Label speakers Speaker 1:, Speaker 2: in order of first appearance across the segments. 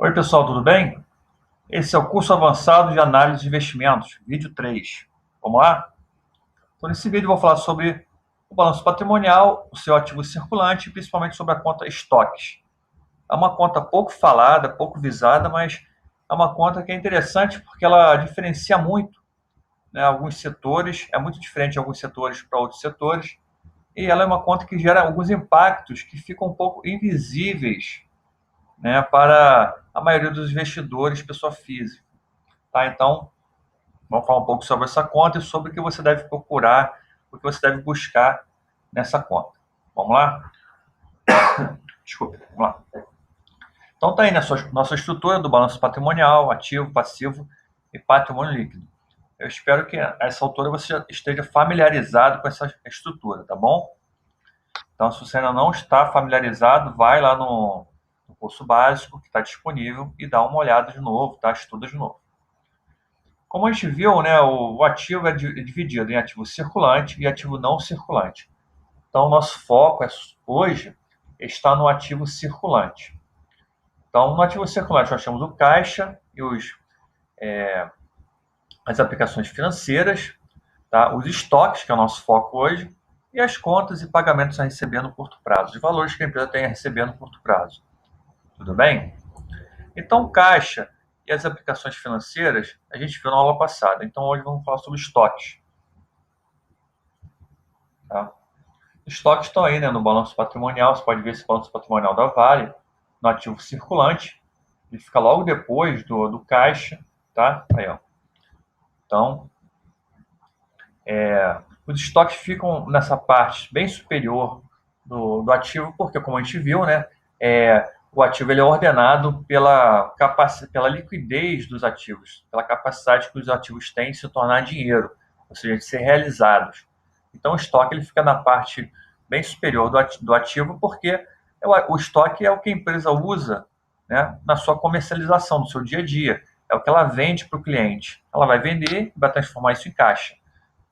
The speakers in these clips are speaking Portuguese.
Speaker 1: Oi, pessoal, tudo bem? Esse é o curso avançado de análise de investimentos, vídeo 3. Vamos lá? Então, nesse vídeo eu vou falar sobre o balanço patrimonial, o seu ativo circulante e principalmente sobre a conta estoques. É uma conta pouco falada, pouco visada, mas é uma conta que é interessante porque ela diferencia muito, né, alguns setores, é muito diferente de alguns setores para outros setores, e ela é uma conta que gera alguns impactos que ficam um pouco invisíveis, né, para a maioria dos investidores, pessoa física. Tá? Então, vamos falar um pouco sobre essa conta e sobre o que você deve procurar, o que você deve buscar nessa conta. Vamos lá? Desculpa, vamos lá. Então, está aí na nossa estrutura do balanço patrimonial, ativo, passivo e patrimônio líquido. Eu espero que a essa altura você esteja familiarizado com essa estrutura, tá bom? Então, se você ainda não está familiarizado, vai lá no curso básico que está disponível e dá uma olhada de novo, tá? Estuda de novo. Como a gente viu, né, o ativo é dividido em ativo circulante e ativo não circulante. Então, o nosso foco hoje está no ativo circulante. Então, no ativo circulante, nós temos o caixa e as aplicações financeiras, tá? Os estoques, que é o nosso foco hoje, e as contas e pagamentos a receber no curto prazo, os valores que a empresa tem a receber no curto prazo. Tudo bem? Então, caixa e as aplicações financeiras, a gente viu na aula passada. Então, hoje vamos falar sobre estoques. Tá? Os estoques estão aí, né, no balanço patrimonial. Você pode ver esse balanço patrimonial da Vale, no ativo circulante. Ele fica logo depois do caixa. Tá? Aí, ó. Então, os estoques ficam nessa parte bem superior do ativo, porque, como a gente viu, né, o ativo ele é ordenado pela liquidez dos ativos, pela capacidade que os ativos têm de se tornar dinheiro, ou seja, de ser realizados. Então, o estoque ele fica na parte bem superior do ativo, porque o estoque é o que a empresa usa, né, na sua comercialização, no seu dia a dia. É o que ela vende para o cliente. Ela vai vender e vai transformar isso em caixa.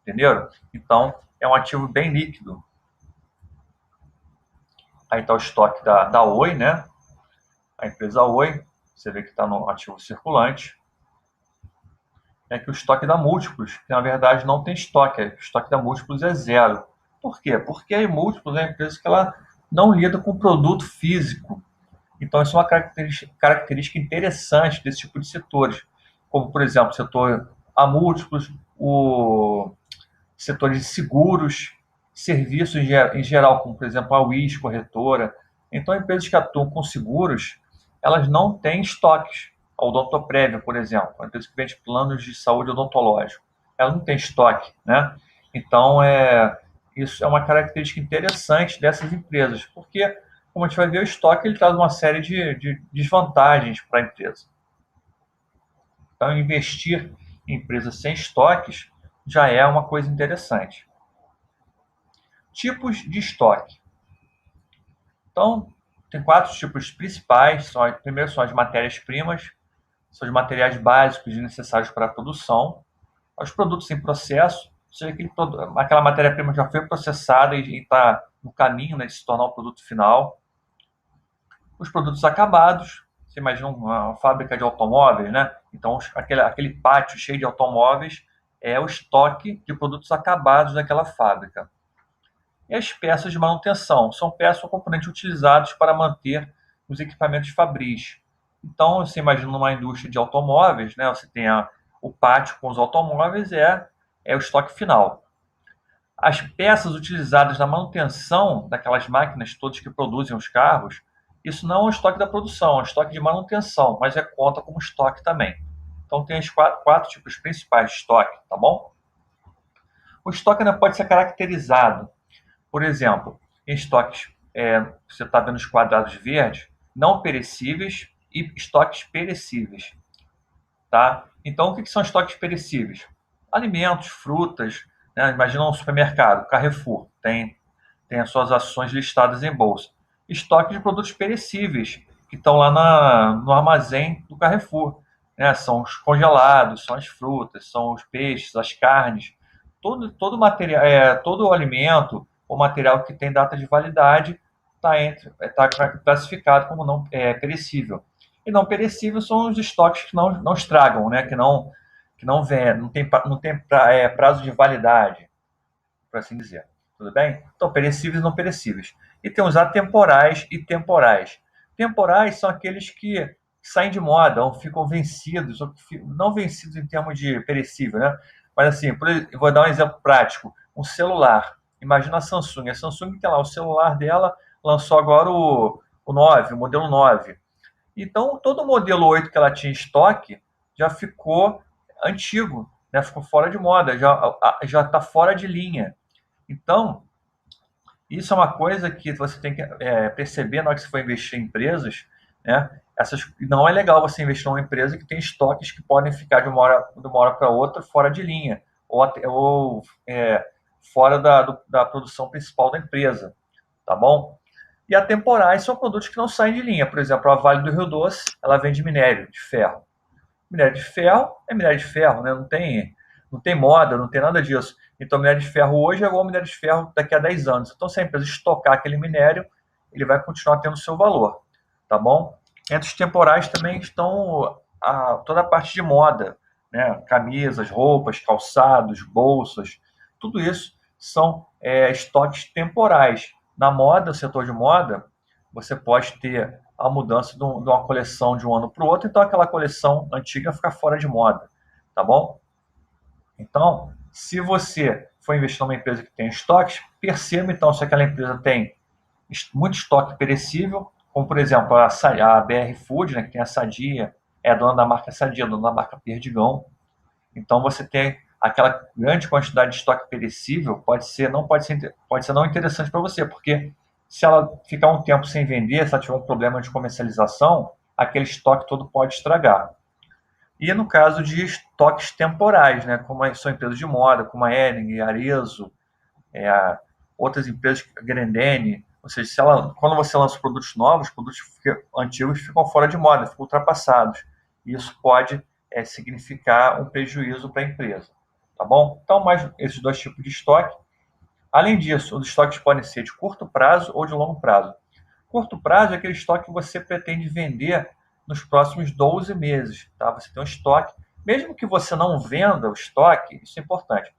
Speaker 1: Entenderam? Então, é um ativo bem líquido. Aí está o estoque da Oi, né? A empresa Oi, você vê que está no ativo circulante. É que o estoque da Múltiplos, que na verdade não tem estoque, o estoque da Múltiplos é zero. Por quê? Porque a Múltiplos é uma empresa que ela não lida com produto físico. Então, isso é uma característica interessante desse tipo de setores, como, por exemplo, o setor a Múltiplos, o setores de seguros, serviços em geral, como, por exemplo, a Wiz, corretora. Então, empresas que atuam com seguros, elas não têm estoques. A Odontoprev, por exemplo, uma empresa que vende planos de saúde odontológico, ela não tem estoque, né? Então, isso é uma característica interessante dessas empresas, porque, como a gente vai ver, o estoque ele traz uma série de desvantagens para a empresa. Então, investir em empresas sem estoques já é uma coisa interessante. Tipos de estoque. Então, tem 4 tipos principais. Primeiro são as matérias-primas, são os materiais básicos e necessários para a produção. Os produtos em processo, ou seja, aquela matéria-prima já foi processada e está no caminho, né, de se tornar o produto final. Os produtos acabados, você imagina uma fábrica de automóveis, né? Então, aquele pátio cheio de automóveis é o estoque de produtos acabados daquela fábrica. E as peças de manutenção são peças ou componentes utilizados para manter os equipamentos fabris. Então, você imagina numa indústria de automóveis, né? Você tem o pátio com os automóveis, é o estoque final. As peças utilizadas na manutenção daquelas máquinas todas que produzem os carros, isso não é um estoque da produção, é um estoque de manutenção, mas conta como estoque também. Então, tem os quatro tipos principais de estoque, tá bom? O estoque ainda pode ser caracterizado. Por exemplo, em estoques, você está vendo os quadrados verdes, não perecíveis e estoques perecíveis. Tá? Então, o que são estoques perecíveis? Alimentos, frutas, né? Imagina um supermercado, Carrefour, tem as suas ações listadas em bolsa. Estoque de produtos perecíveis, que estão lá no armazém do Carrefour. Né? São os congelados, são as frutas, são os peixes, as carnes. Todo material, todo o alimento ou material que tem data de validade está classificado como não perecível. E não perecíveis são os estoques que não estragam, né? Que não vêm, não tem prazo de validade, por assim dizer. Tudo bem? Então, perecíveis e não perecíveis. E tem os atemporais e temporais. Temporais são aqueles que saem de moda, ou ficam vencidos, ou não vencidos em termos de perecível, né? Mas assim, eu vou dar um exemplo prático. Um celular. Imagina a Samsung. A Samsung tem lá o celular dela, lançou agora o 9, o modelo 9. Então, todo o modelo 8 que ela tinha em estoque já ficou antigo, né? Ficou fora de moda, já está fora de linha. Então, isso é uma coisa que você tem que perceber na hora que você for investir em empresas, né? Não é legal você investir numa empresa que tem estoques que podem ficar de uma hora para outra fora de linha, ou fora da produção principal da empresa, tá bom? E atemporais são produtos que não saem de linha. Por exemplo, a Vale do Rio Doce, ela vende minério de ferro. Minério de ferro é minério de ferro, né? Não tem moda, não tem nada disso. Então, minério de ferro hoje é igual ao minério de ferro daqui a 10 anos. Então, se a empresa estocar aquele minério, ele vai continuar tendo seu valor, tá bom? Entre os temporais também estão toda a parte de moda, né? Camisas, roupas, calçados, bolsas, tudo isso são estoques temporais. Na moda, no setor de moda, você pode ter a mudança de uma coleção de um ano para o outro, então aquela coleção antiga fica fora de moda, tá bom? Então, se você for investir numa empresa que tem estoques, perceba então se aquela empresa tem muito estoque perecível, como por exemplo a BR Food, né, que tem a Sadia, é dona da marca Sadia, dona da marca Perdigão. Então você tem aquela grande quantidade de estoque perecível, pode ser não interessante para você, porque se ela ficar um tempo sem vender, se ela tiver um problema de comercialização, aquele estoque todo pode estragar. E no caso de estoques temporais, né, como são empresas de moda, como a Hering, Arezzo, outras empresas, Grendene, ou seja, quando você lança produtos novos, produtos antigos ficam fora de moda, ficam ultrapassados. Isso pode significar um prejuízo para a empresa. Tá bom? Então, mais esses dois tipos de estoque. Além disso, os estoques podem ser de curto prazo ou de longo prazo. Curto prazo é aquele estoque que você pretende vender nos próximos 12 meses. Tá? Você tem um estoque, mesmo que você não venda o estoque, isso é importante,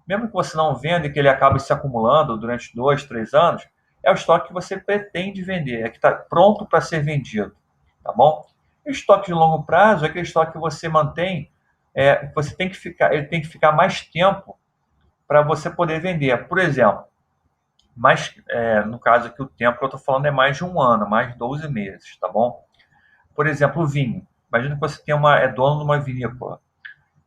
Speaker 1: mesmo que você não venda e que ele acabe se acumulando durante 2, 3 anos, é o estoque que você pretende vender, é que está pronto para ser vendido, tá bom? E o estoque de longo prazo é aquele estoque que você mantém, ele tem que ficar mais tempo para você poder vender. Por exemplo, no caso aqui o tempo que eu estou falando é mais de um ano, mais de 12 meses, tá bom? Por exemplo, o vinho. Imagina que você é dono de uma vinícola.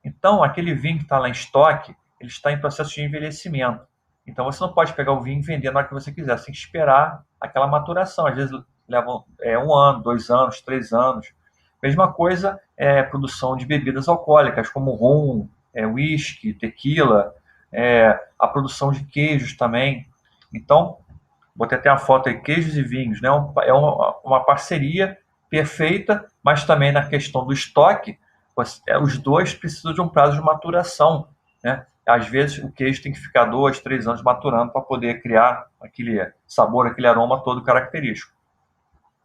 Speaker 1: Então, aquele vinho que está lá em estoque, ele está em processo de envelhecimento. Então, você não pode pegar o vinho e vender na hora que você quiser. Você tem que esperar aquela maturação. Às vezes, leva um ano, 2 anos, 3 anos. Mesma coisa produção de bebidas alcoólicas, como rum, whisky, tequila, a produção de queijos também. Então, botei até uma foto aí, queijos e vinhos, né? Uma parceria perfeita, mas também na questão do estoque, os dois precisam de um prazo de maturação, né? Às vezes o queijo tem que ficar 2, 3 anos maturando para poder criar aquele sabor, aquele aroma todo característico.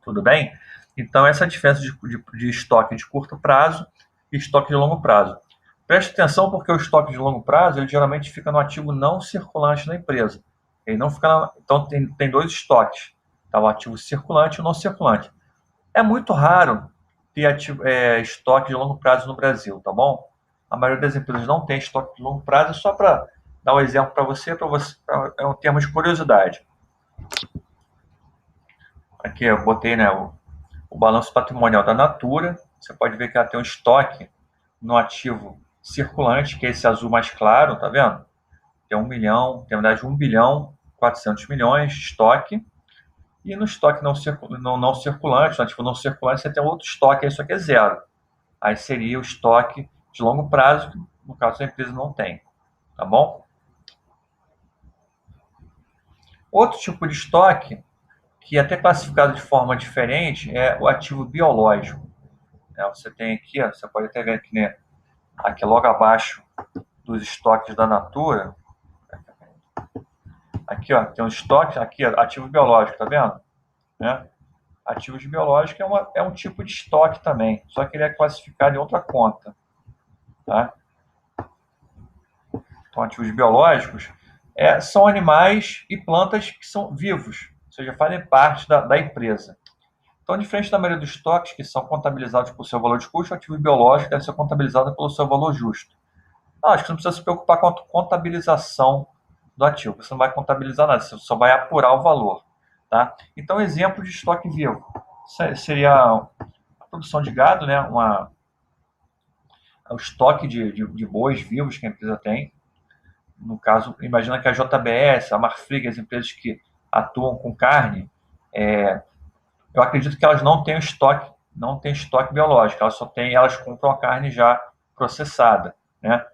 Speaker 1: Tudo bem? Então essa é a diferença de estoque de curto prazo e estoque de longo prazo. Preste atenção porque o estoque de longo prazo ele geralmente fica no ativo não circulante da empresa. Ele não fica então tem dois estoques, tá? O ativo circulante e o não circulante. É muito raro ter estoque de longo prazo no Brasil, tá bom? A maioria das empresas não tem estoque de longo prazo, só para dar um exemplo para você, é um termo de curiosidade. Aqui eu botei, né, o balanço patrimonial da Natura. Você pode ver que ela tem um estoque no ativo circulante, que é esse azul mais claro, tá vendo? Tem 1 milhão, tem na verdade 1 bilhão 400 milhões de estoque. E no estoque não circulante, no ativo não circulante, você tem outro estoque, isso aqui é zero. Aí seria o estoque de longo prazo, que no caso a empresa não tem, tá bom? Outro tipo de estoque, que é até classificado de forma diferente, é o ativo biológico. Você tem aqui, você pode até ver aqui, né, aqui logo abaixo dos estoques da Natura, aqui ó, tem um estoque, aqui ó, ativo biológico, tá vendo? Né? Ativos biológicos é um tipo de estoque também, só que ele é classificado em outra conta. Tá? Então, ativos biológicos são animais e plantas que são vivos, ou seja, fazem parte da empresa. Então, diferente da maioria dos estoques que são contabilizados pelo seu valor de custo, o ativo biológico deve ser contabilizado pelo seu valor justo. Acho que você não precisa se preocupar com a contabilização do ativo, você não vai contabilizar nada, você só vai apurar o valor. Tá? Então, exemplo de estoque vivo seria a produção de gado, né? O estoque de bois vivos que a empresa tem. No caso, imagina que a JBS, a Marfrig, as empresas que atuam com carne, eu acredito que elas não têm estoque biológico, elas compram a carne já processada, né?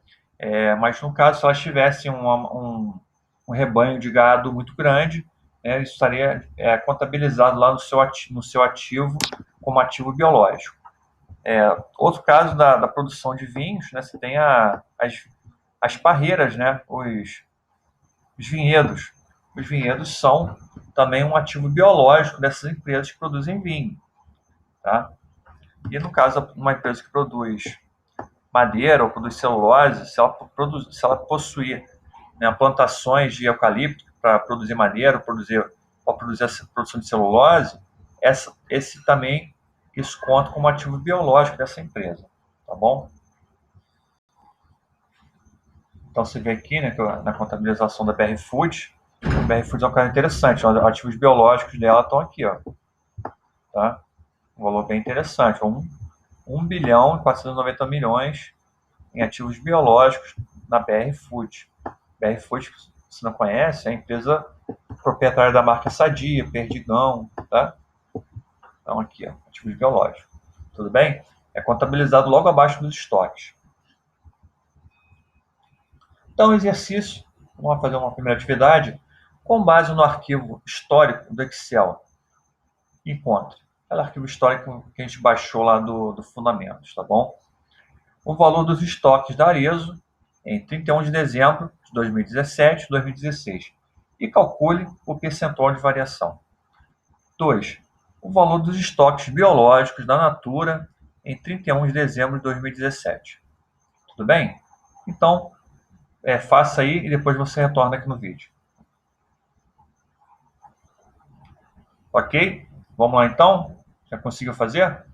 Speaker 1: Mas no caso, se elas tivessem um rebanho de gado muito grande, isso estaria contabilizado lá no seu ativo como ativo biológico. Outro caso da produção de vinhos, né, você tem as parreiras, né, os vinhedos. Os vinhedos são também um ativo biológico dessas empresas que produzem vinho. Tá? E no caso, uma empresa que produz madeira ou produz celulose, se ela possuir, né, plantações de eucalipto para produzir madeira ou produzir essa produção de celulose, isso conta como ativo biológico dessa empresa. Tá bom? Então você vê aqui, né, que na contabilização da BR Foods, a BR Foods é um caso interessante, os ativos biológicos dela estão aqui, ó, tá? Um valor bem interessante, 1 bilhão e 490 milhões em ativos biológicos na BR Foods. BR Foods, se não conhece, é a empresa proprietária da marca Sadia, Perdigão, tá? Então aqui, ó, ativos biológicos. Tudo bem? É contabilizado logo abaixo dos estoques. Então, exercício, vamos fazer uma primeira atividade, com base no arquivo histórico do Excel. Encontre. É o arquivo histórico que a gente baixou lá do Fundamentos, tá bom? O valor dos estoques da Arezzo em 31 de dezembro de 2017 e 2016 e calcule o percentual de variação. 2. O valor dos estoques biológicos da Natura em 31 de dezembro de 2017. Tudo bem? Então, faça aí e depois você retorna aqui no vídeo. Ok? Vamos lá então? Já conseguiu fazer?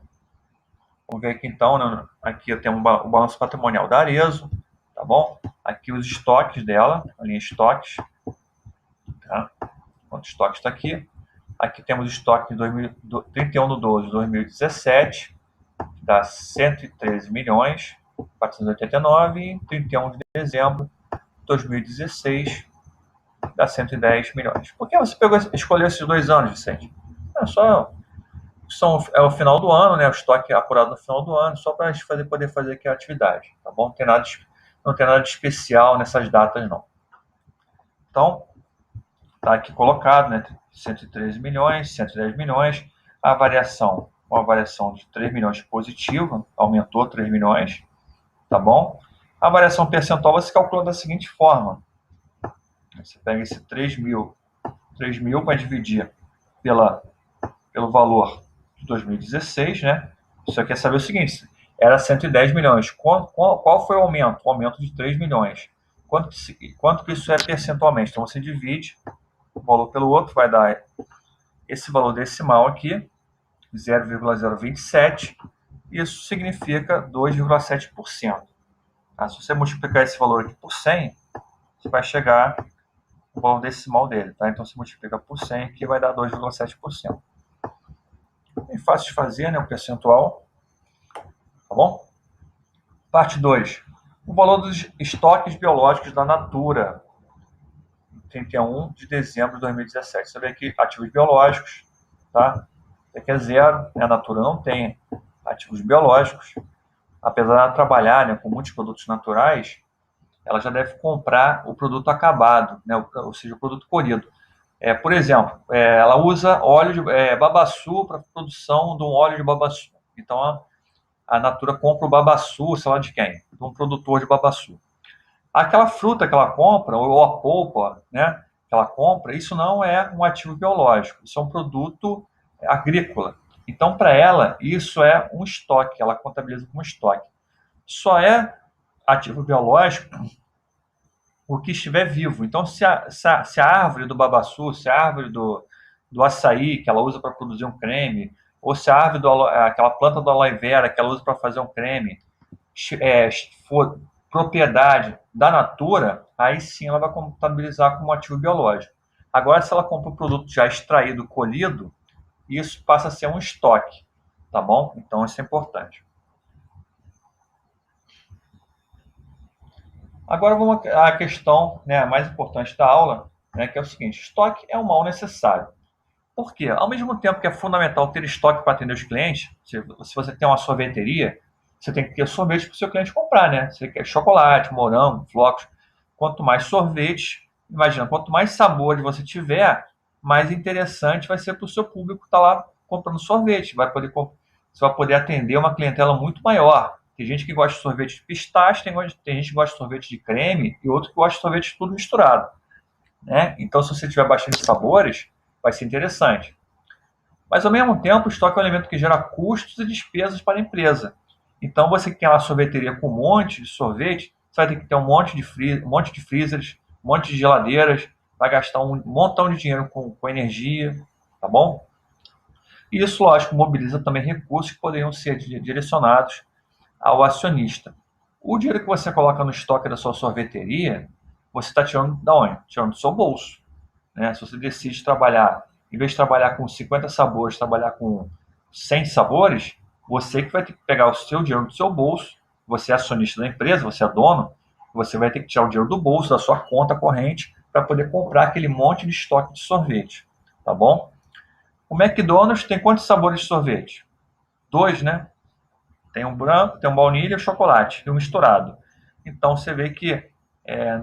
Speaker 1: Vamos ver aqui então, né? Aqui eu tenho o balanço patrimonial da Arezzo, tá bom? Aqui os estoques dela, a linha estoques, tá? O estoque está aqui. Aqui temos o estoque de 31 de 12 de 2017, que dá 113 milhões 489, e 31 de dezembro de 2016, dá 110 milhões. Por que você escolheu esses 2 anos, Vicente? É o final do ano, né? O estoque é apurado no final do ano, só para a gente poder fazer aqui a atividade, tá bom? Não tem nada de especial nessas datas, não. Então, está aqui colocado, né? 113 milhões, 110 milhões, uma variação de 3 milhões positiva, aumentou 3 milhões, tá bom? A variação percentual você calcula da seguinte forma: você pega esse 3 mil para dividir pelo valor de 2016, né? Você quer saber o seguinte: era 110 milhões. Qual foi o aumento? O aumento de 3 milhões. Quanto que isso é percentualmente? Então você divide um valor pelo outro, vai dar esse valor decimal aqui, 0,027. Isso significa 2,7%. Tá? Se você multiplicar esse valor aqui por 100, você vai chegar no valor decimal dele. Tá? Então, se multiplica por 100 aqui, vai dar 2,7%. É fácil de fazer, né, o percentual. Tá bom? Parte 2. O valor dos estoques biológicos da Natura, 31 de dezembro de 2017. Você vê aqui ativos biológicos, tá? Isso aqui é zero, né? A Natura não tem ativos biológicos. Apesar de trabalhar, né, com muitos produtos naturais, ela já deve comprar o produto acabado, né? Ou seja, o produto colhido. Por exemplo, ela usa óleo de babaçu para a produção de um óleo de babaçu. Então, a Natura compra o babaçu, sei lá de quem? De um produtor de babaçu. Aquela fruta que ela compra, ou a polpa, né, que ela compra, isso não é um ativo biológico. Isso é um produto agrícola. Então, para ela, isso é um estoque, ela contabiliza como estoque. Só é ativo biológico o que estiver vivo. Então, se a árvore do babaçu, se a árvore do açaí, que ela usa para produzir um creme, ou se a árvore aquela planta do aloe vera, que ela usa para fazer um creme, é, for propriedade da Natura, aí sim ela vai contabilizar como ativo biológico. Agora, se ela compra um produto já extraído, colhido, isso passa a ser um estoque, tá bom? Então, isso é importante. Agora vamos à questão, né, mais importante da aula, né, que é o seguinte: estoque é um mal necessário. Por quê? Ao mesmo tempo que é fundamental ter estoque para atender os clientes, se você tem uma sorveteria, você tem que ter sorvete para o seu cliente comprar, né? Você quer chocolate, morango, flocos. Quanto mais sorvete, imagina, quanto mais sabores você tiver, mais interessante vai ser para o seu público estar lá comprando sorvete. Você vai poder atender uma clientela muito maior. Tem gente que gosta de sorvete de pistache, tem gente que gosta de sorvete de creme e outro que gosta de sorvete de tudo misturado, né? Então, se você tiver bastante sabores, vai ser interessante. Mas, ao mesmo tempo, o estoque é um elemento que gera custos e despesas para a empresa. Então, você que tem uma sorveteria com um monte de sorvete, você vai ter que ter um monte de freezers, um monte de geladeiras, vai gastar um montão de dinheiro com energia, tá bom? E isso, lógico, mobiliza também recursos que poderiam ser direcionados ao acionista. O dinheiro que você coloca no estoque da sua sorveteria, você está tirando da onde? Tirando do seu bolso, né? Se você decide trabalhar, em vez de trabalhar com 50 sabores, trabalhar com 100 sabores, você que vai ter que pegar o seu dinheiro do seu bolso, você é acionista da empresa, você é dono, você vai ter que tirar o dinheiro do bolso, da sua conta corrente, para poder comprar aquele monte de estoque de sorvete, tá bom? O McDonald's tem quantos sabores de sorvete? Dois, né? Tem um branco, tem um baunilha e um chocolate, e um misturado. Então você vê que é,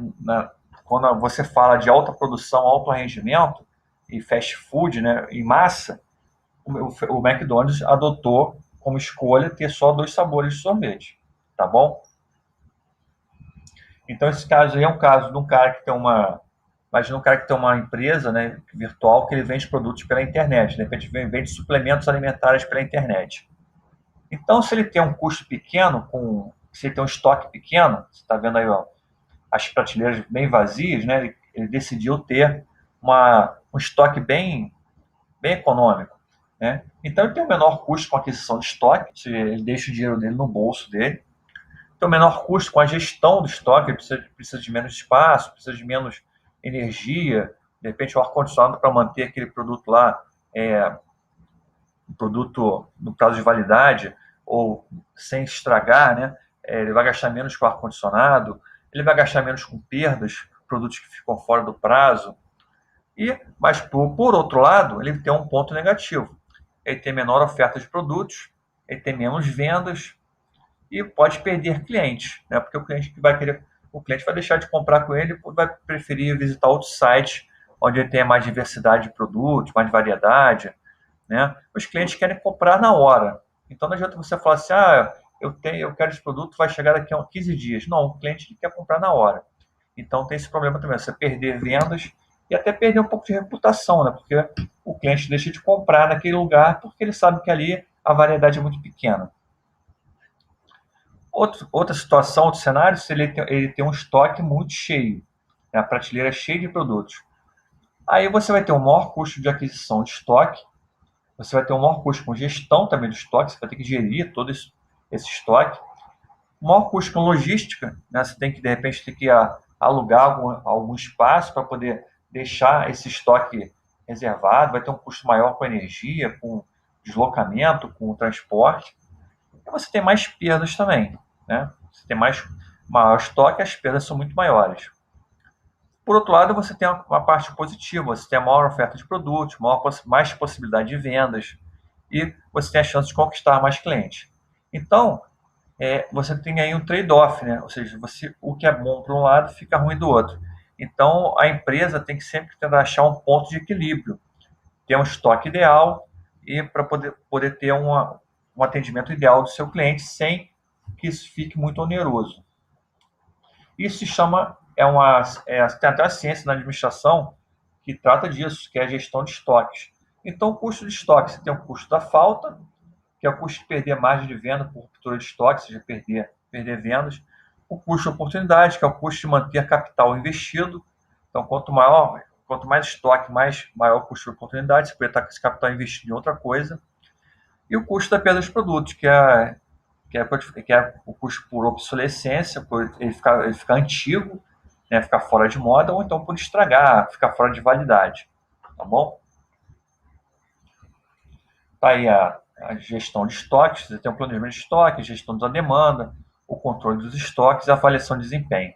Speaker 1: quando você fala de alta produção, alto rendimento e fast food, né, em massa, o McDonald's adotou como escolha ter só dois sabores de sorvete, tá bom? Então esse caso aí é um caso de um cara que tem uma, imagina um cara que tem uma empresa, né, virtual, que ele vende produtos pela internet, de repente vende suplementos alimentares pela internet. Então, se ele tem um custo pequeno, se ele tem um estoque pequeno, você está vendo aí, ó, as prateleiras bem vazias, né? Ele decidiu ter um estoque bem econômico, né? Então, ele tem um menor custo com a aquisição de estoque, ele deixa o dinheiro dele no bolso dele. Tem um menor custo com a gestão do estoque, ele precisa de menos espaço, precisa de menos energia, de repente o ar-condicionado para manter aquele produto lá, um produto no prazo de validade, ou sem estragar, né? Ele vai gastar menos com ar-condicionado, ele vai gastar menos com perdas, produtos que ficam fora do prazo. Mas, por outro lado, ele tem um ponto negativo. Ele tem menor oferta de produtos, ele tem menos vendas e pode perder clientes, né? Porque o cliente vai deixar de comprar com ele e vai preferir visitar outros sites onde ele tenha mais diversidade de produtos, mais variedade, né? Os clientes querem comprar na hora. Então não adianta você falar assim, eu quero esse produto, vai chegar daqui a 15 dias. Não, o cliente quer comprar na hora. Então tem esse problema também, você perder vendas e até perder um pouco de reputação, né? Porque o cliente deixa de comprar naquele lugar porque ele sabe que ali a variedade é muito pequena. Outra situação, outro cenário, se ele tem um estoque muito cheio, né? A prateleira é cheia de produtos. Aí você vai ter um maior custo de aquisição de estoque, você vai ter um maior custo com gestão também do estoque, você vai ter que gerir todo esse estoque. O maior custo com logística, né? Você tem que, de repente, ter que alugar algum espaço para poder deixar esse estoque reservado, vai ter um custo maior com energia, com deslocamento, com transporte. E você tem mais perdas também, né? Você tem maior estoque, as perdas são muito maiores. Por outro lado, você tem uma parte positiva, você tem a maior oferta de produtos, mais possibilidade de vendas e você tem a chance de conquistar mais clientes. Então, você tem aí um trade-off, né? Ou seja, o que é bom para um lado fica ruim do outro. Então, a empresa tem que sempre tentar achar um ponto de equilíbrio, ter um estoque ideal e para poder ter um atendimento ideal do seu cliente sem que isso fique muito oneroso. Isso se chama, tem até a ciência na administração que trata disso, que é a gestão de estoques. Então, o custo de estoque, você tem o custo da falta, que é o custo de perder margem de venda por ruptura de estoque, ou seja, perder vendas. O custo de oportunidade, que é o custo de manter capital investido. Então, quanto mais estoque, maior o custo de oportunidade, você pode estar com esse capital investido em outra coisa. E o custo da perda dos produtos, que é o custo por obsolescência, por ele ficar antigo, né, ficar fora de moda, ou então por estragar, ficar fora de validade. Tá bom? Tá aí a gestão de estoques, você tem o planejamento de estoque, a gestão da demanda, o controle dos estoques e a avaliação de desempenho.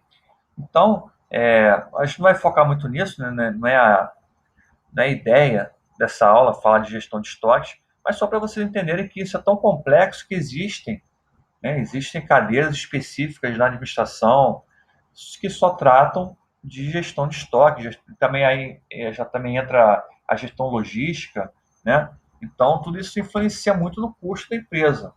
Speaker 1: Então, a gente não vai focar muito nisso, né? Não é a ideia dessa aula falar de gestão de estoques, mas só para vocês entenderem que isso é tão complexo que existem cadeiras específicas na administração que só tratam de gestão de estoque. Também aí já também entra a gestão logística, né? Então, tudo isso influencia muito no custo da empresa,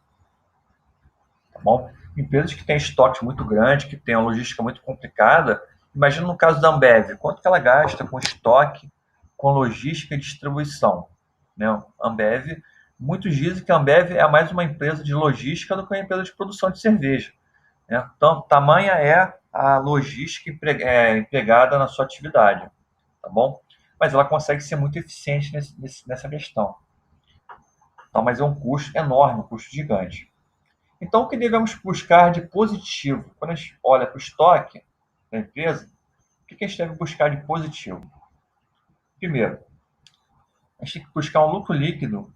Speaker 1: tá bom? Empresas que têm estoques muito grandes, que têm uma logística muito complicada, imagina no caso da Ambev, quanto que ela gasta com estoque, com logística e distribuição, né? Ambev, muitos dizem que a Ambev é mais uma empresa de logística do que uma empresa de produção de cerveja, né? Então, tamanha é a logística empregada na sua atividade, tá bom? Mas ela consegue ser muito eficiente nessa questão. Então, mas é um custo enorme, um custo gigante. Então, o que devemos buscar de positivo? Quando a gente olha para o estoque da empresa, o que a gente deve buscar de positivo? Primeiro, a gente tem que buscar um lucro líquido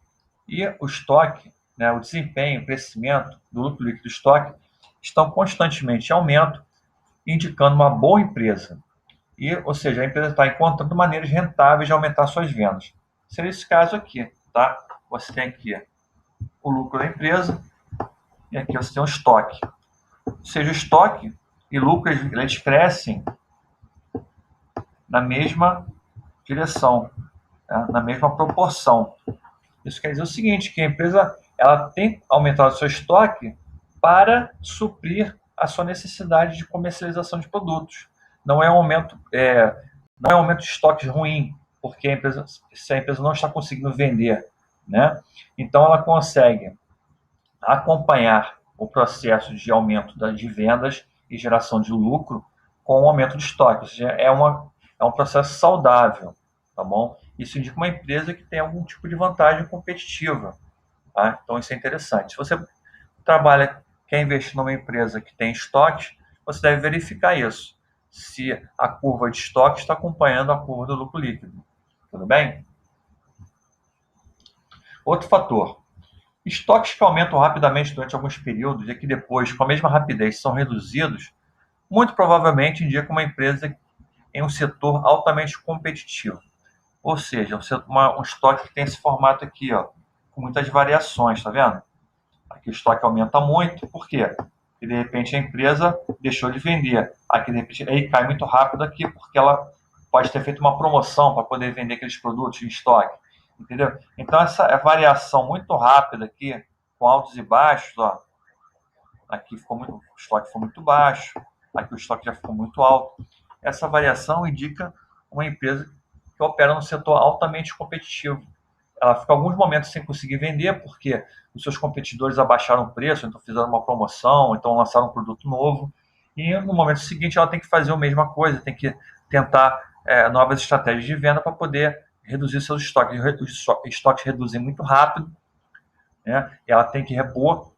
Speaker 1: e o estoque, né, o desempenho, o crescimento do lucro líquido do estoque estão constantemente em aumento, indicando uma boa empresa. Ou seja, a empresa está encontrando maneiras rentáveis de aumentar suas vendas. Seria esse caso aqui, tá? Você tem aqui o lucro da empresa e aqui você tem o estoque. Ou seja, o estoque e lucro eles crescem na mesma direção, tá? Na mesma proporção. Isso quer dizer o seguinte, que a empresa ela tem aumentado o seu estoque para suprir a sua necessidade de comercialização de produtos. Não é um aumento, não é um aumento de estoques ruim, porque se a empresa não está conseguindo vender, né? Então ela consegue acompanhar o processo de aumento de vendas e geração de lucro com o aumento de estoque. Ou seja, é um processo saudável, tá bom? Isso indica uma empresa que tem algum tipo de vantagem competitiva, tá? Então isso é interessante. Se você quer investir numa empresa que tem estoques, você deve verificar isso, se a curva de estoque está acompanhando a curva do lucro líquido. Tudo bem? Outro fator, estoques que aumentam rapidamente durante alguns períodos e que depois, com a mesma rapidez, são reduzidos, muito provavelmente indica uma empresa em um setor altamente competitivo. Ou seja, um estoque que tem esse formato aqui, ó, com muitas variações, tá vendo? Aqui o estoque aumenta muito, por quê? Porque de repente a empresa deixou de vender. Aqui de repente aí cai muito rápido aqui, porque ela pode ter feito uma promoção para poder vender aqueles produtos em estoque. Entendeu? Então essa variação muito rápida aqui, com altos e baixos, ó. Aqui o estoque ficou muito baixo, aqui o estoque já ficou muito alto. Essa variação indica uma empresa que opera no setor altamente competitivo. Ela fica alguns momentos sem conseguir vender porque os seus competidores abaixaram o preço, então fizeram uma promoção, então lançaram um produto novo. E no momento seguinte ela tem que fazer a mesma coisa, tem que tentar novas estratégias de venda para poder reduzir seus estoques. Os estoques reduzem muito rápido, né? E ela tem que repor.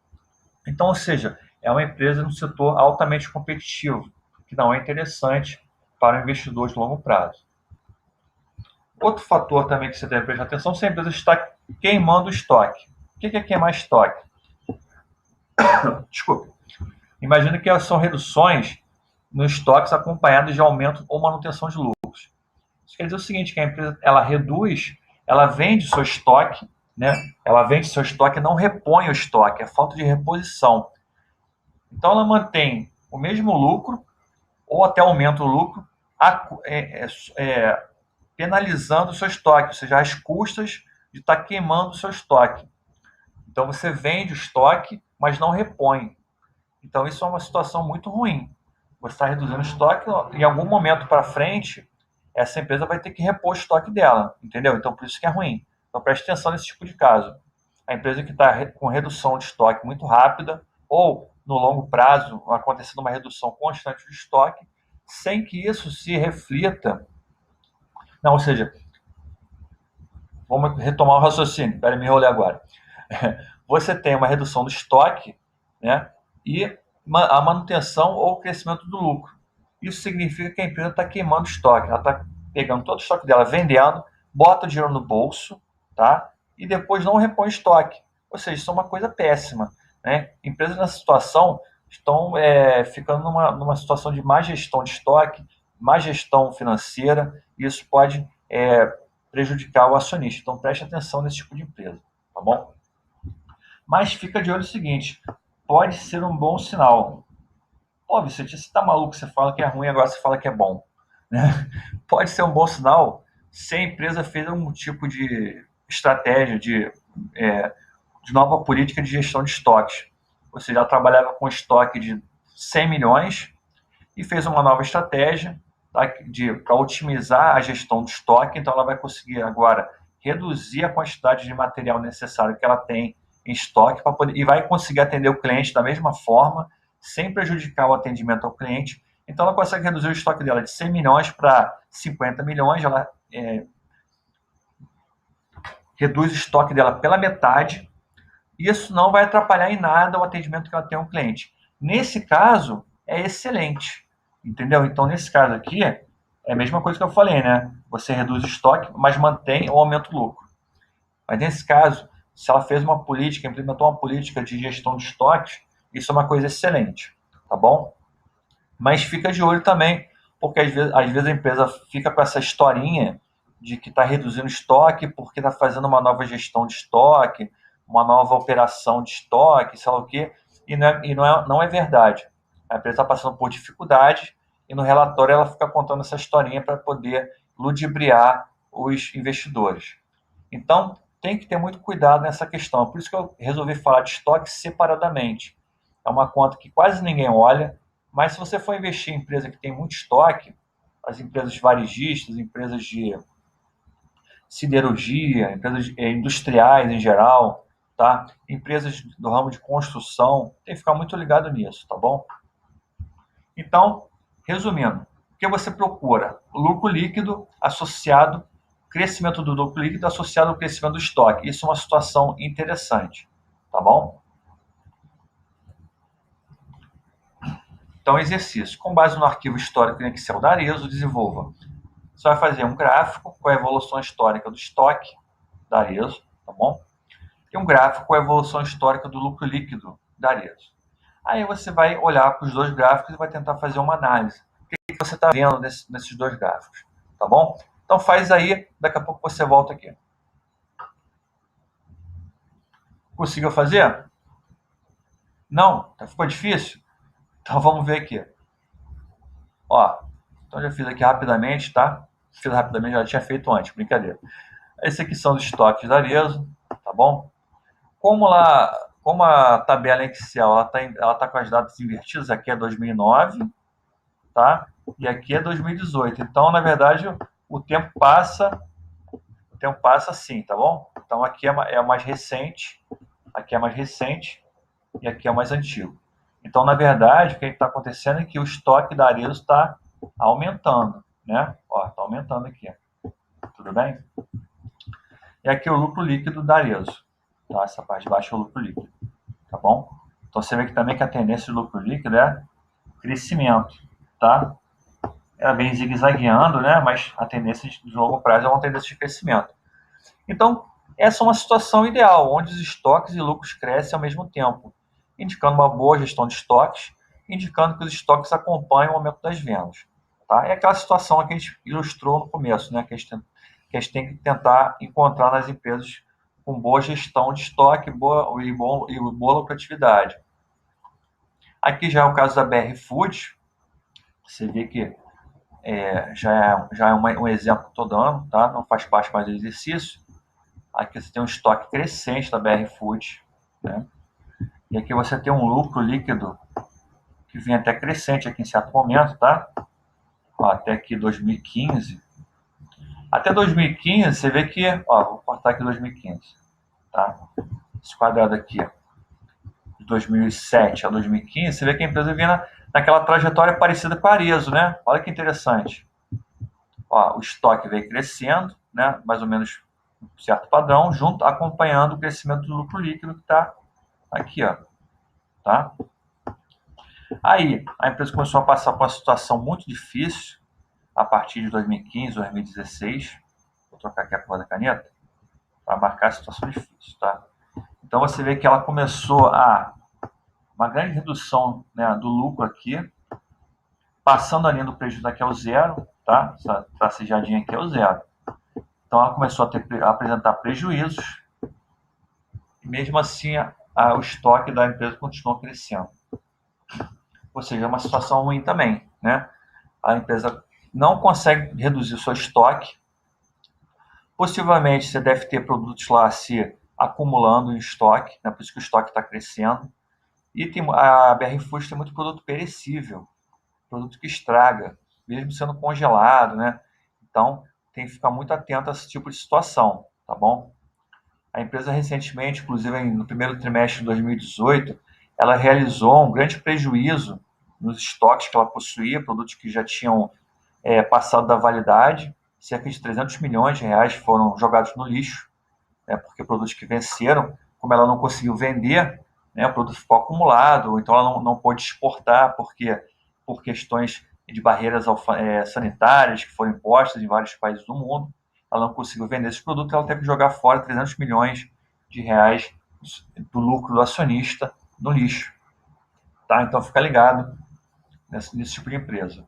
Speaker 1: Então, ou seja, é uma empresa no setor altamente competitivo, que não é interessante para o investidor de longo prazo. Outro fator também que você deve prestar atenção, se a empresa está queimando o estoque. O que é queimar estoque? Desculpe. Imagina que são reduções nos estoques acompanhadas de aumento ou manutenção de lucros. Isso quer dizer o seguinte, que a empresa ela reduz, ela vende seu estoque, né? Ela vende seu estoque e não repõe o estoque, é falta de reposição. Então ela mantém o mesmo lucro ou até aumenta o lucro, penalizando o seu estoque, ou seja, as custas de estar queimando o seu estoque. Então você vende o estoque, mas não repõe. Então isso é uma situação muito ruim. Você está reduzindo o estoque, em algum momento para frente, essa empresa vai ter que repor o estoque dela, entendeu? Então por isso que é ruim. Então preste atenção nesse tipo de caso. A empresa que está com redução de estoque muito rápida ou no longo prazo acontecendo uma redução constante de estoque, sem que isso se reflita. Não, ou seja, vamos retomar o raciocínio. Espera, me enrolei agora. Você tem uma redução do estoque, né, e a manutenção ou o crescimento do lucro. Isso significa que a empresa está queimando estoque. Ela está pegando todo o estoque dela, vendendo, bota o dinheiro no bolso, tá? E depois não repõe estoque. Ou seja, isso é uma coisa péssima, né? Empresas nessa situação estão ficando numa situação de má gestão de estoque, má gestão financeira, e isso pode prejudicar o acionista. Então preste atenção nesse tipo de empresa, tá bom? Mas fica de olho no seguinte, pode ser um bom sinal. Pô, Vicente, você tá maluco? Você fala que é ruim, agora você fala que é bom, né? Pode ser um bom sinal se a empresa fez algum tipo de estratégia de nova política de gestão de estoques. Ou seja, ela trabalhava com estoque de 100 milhões e fez uma nova estratégia, tá, para otimizar a gestão do estoque. Então, ela vai conseguir agora reduzir a quantidade de material necessário que ela tem em estoque e vai conseguir atender o cliente da mesma forma, sem prejudicar o atendimento ao cliente. Então, ela consegue reduzir o estoque dela de 100 milhões para 50 milhões. Ela reduz o estoque dela pela metade. Isso não vai atrapalhar em nada o atendimento que ela tem ao cliente. Nesse caso, é excelente, entendeu? Então, nesse caso aqui, é a mesma coisa que eu falei, né? Você reduz o estoque, mas mantém ou aumenta o lucro. Mas nesse caso, se ela fez uma política, implementou uma política de gestão de estoques, isso é uma coisa excelente, tá bom? Mas fica de olho também, porque às vezes a empresa fica com essa historinha de que está reduzindo estoque porque está fazendo uma nova gestão de estoque, uma nova operação de estoque, sei lá o quê, e não é verdade. A empresa está passando por dificuldade e no relatório ela fica contando essa historinha para poder ludibriar os investidores. Então, tem que ter muito cuidado nessa questão. Por isso que eu resolvi falar de estoque separadamente. É uma conta que quase ninguém olha, mas se você for investir em empresa que tem muito estoque, as empresas varejistas, empresas de siderurgia, empresas industriais em geral, tá? Empresas do ramo de construção, tem que ficar muito ligado nisso, tá bom? Então, resumindo, o que você procura? O lucro líquido associado, crescimento do lucro líquido associado ao crescimento do estoque. Isso é uma situação interessante, tá bom? Então, exercício. Com base no arquivo histórico em Excel da Arezzo, desenvolva. Você vai fazer um gráfico com a evolução histórica do estoque da Arezzo, tá bom? E um gráfico com a evolução histórica do lucro líquido da Arezzo. Aí você vai olhar para os dois gráficos e vai tentar fazer uma análise. O que você está vendo nesses dois gráficos, tá bom? Então faz aí, daqui a pouco você volta aqui. Conseguiu fazer? Não? Ficou difícil? Então vamos ver aqui. Ó, então já fiz aqui rapidamente, tá? Fiz rapidamente, já tinha feito antes, brincadeira. Esses aqui são os estoques da Arezzo, tá bom? Como a tabela Excel ela tá com as datas invertidas, aqui é 2009, tá? E aqui é 2018. Então, na verdade, o tempo passa assim, tá bom? Então aqui é mais recente, aqui é mais recente e aqui é mais antigo. Então, na verdade, o que está acontecendo é que o estoque da Arezzo está aumentando, né? Ó, está aumentando aqui. Tudo bem? E aqui é o lucro líquido da Arezzo. Então, essa parte de baixo é o lucro líquido, tá bom? Então, você vê que também que a tendência do lucro líquido é crescimento, tá? Ela vem zigue-zagueando, né? Mas a tendência de longo prazo é uma tendência de crescimento. Então, essa é uma situação ideal, onde os estoques e lucros crescem ao mesmo tempo, indicando uma boa gestão de estoques, indicando que os estoques acompanham o aumento das vendas. Tá? É aquela situação que a gente ilustrou no começo, né? Que a gente tem que tentar encontrar nas empresas com boa gestão de estoque e boa lucratividade. Aqui já é o caso da BR Foods. Você vê que já é um exemplo que estou dando, tá? Não faz parte mais do exercício. Aqui você tem um estoque crescente da BR Foods, né? E aqui você tem um lucro líquido que vem até crescente aqui em certo momento, tá? Ó, até aqui 2015. Até 2015, você vê que, ó, vou cortar aqui 2015, tá? Esse quadrado aqui, de 2007 a 2015, você vê que a empresa vinha naquela trajetória parecida com a Arezzo, né? Olha que interessante. Ó, o estoque veio crescendo, né? Mais ou menos um certo padrão, acompanhando o crescimento do lucro líquido que está aqui, ó, tá? Aí, a empresa começou a passar por uma situação muito difícil a partir de 2015, 2016. Vou trocar aqui a cor da caneta para marcar a situação difícil, tá? Então, você vê que ela começou uma grande redução, né, do lucro aqui, passando a linha do prejuízo aqui ao zero, tá? Essa tracejadinha aqui é o zero. Então, ela começou a apresentar prejuízos e, mesmo assim, o estoque da empresa continuou crescendo. Ou seja, é uma situação ruim também, né? A empresa não consegue reduzir o seu estoque. Possivelmente, você deve ter produtos lá se acumulando em estoque, né? Por isso que o estoque está crescendo. E a BR Foods tem muito produto perecível, produto que estraga, mesmo sendo congelado, né? Então, tem que ficar muito atento a esse tipo de situação, tá bom? A empresa recentemente, inclusive no primeiro trimestre de 2018, ela realizou um grande prejuízo nos estoques que ela possuía, produtos que já tinham passado da validade, cerca de 300 milhões de reais foram jogados no lixo, né, porque produtos que venceram, como ela não conseguiu vender, né, o produto ficou acumulado, então ela não pôde exportar, porque por questões de barreiras sanitárias que foram impostas em vários países do mundo, ela não conseguiu vender esse produto, ela teve que jogar fora 300 milhões de reais do lucro do acionista no lixo. Tá? Então fica ligado nesse tipo de empresa.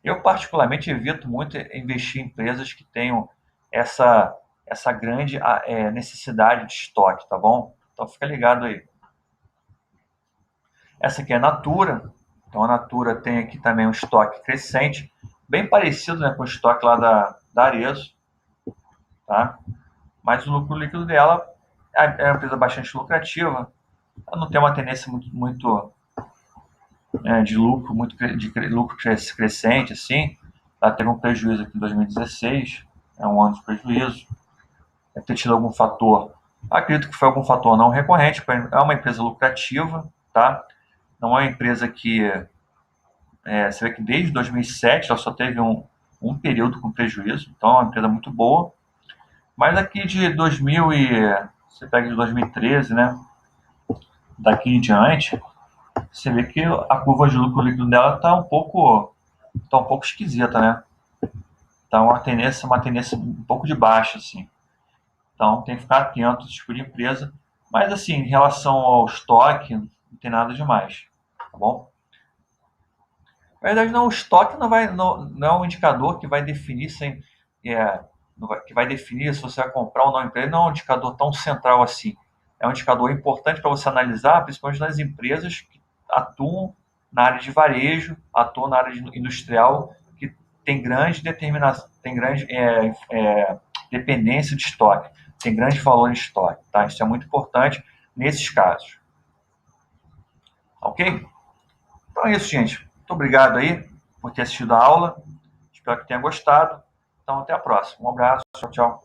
Speaker 1: Eu, particularmente, evito muito investir em empresas que tenham essa grande necessidade de estoque, tá bom? Então, fica ligado aí. Essa aqui é a Natura. Então, a Natura tem aqui também um estoque crescente, bem parecido, né, com o estoque lá da Arezzo, tá? Mas o lucro líquido dela é uma empresa bastante lucrativa. Ela não tem uma tendência muito de lucro, de lucro crescente, assim. Ela teve um prejuízo aqui em 2016, é um ano de prejuízo. Deve ter tido algum fator, acredito que foi algum fator não recorrente, é uma empresa lucrativa, tá? Não é uma empresa que, você vê que desde 2007 ela só teve um período com prejuízo, então é uma empresa muito boa. Mas aqui de 2000 você pega de 2013, né? Daqui em diante, você vê que a curva de lucro líquido dela está um pouco esquisita, né? Tá uma tendência um pouco de baixa, assim. Então tem que ficar atento a esse tipo de empresa. Mas assim, em relação ao estoque, não tem nada demais, tá bom? Na verdade, não, o estoque não é um indicador que vai definir que vai definir se você vai comprar ou não empresa. Não é um indicador tão central assim. É um indicador importante para você analisar, principalmente nas empresas que atuam na área de varejo, atuam na área industrial, que tem grande determinação, tem grande dependência de estoque, tem grande valor em estoque, tá? Isso é muito importante nesses casos. Ok? Então é isso, gente. Muito obrigado aí por ter assistido a aula. Espero que tenha gostado. Então, até a próxima. Um abraço. Tchau, tchau.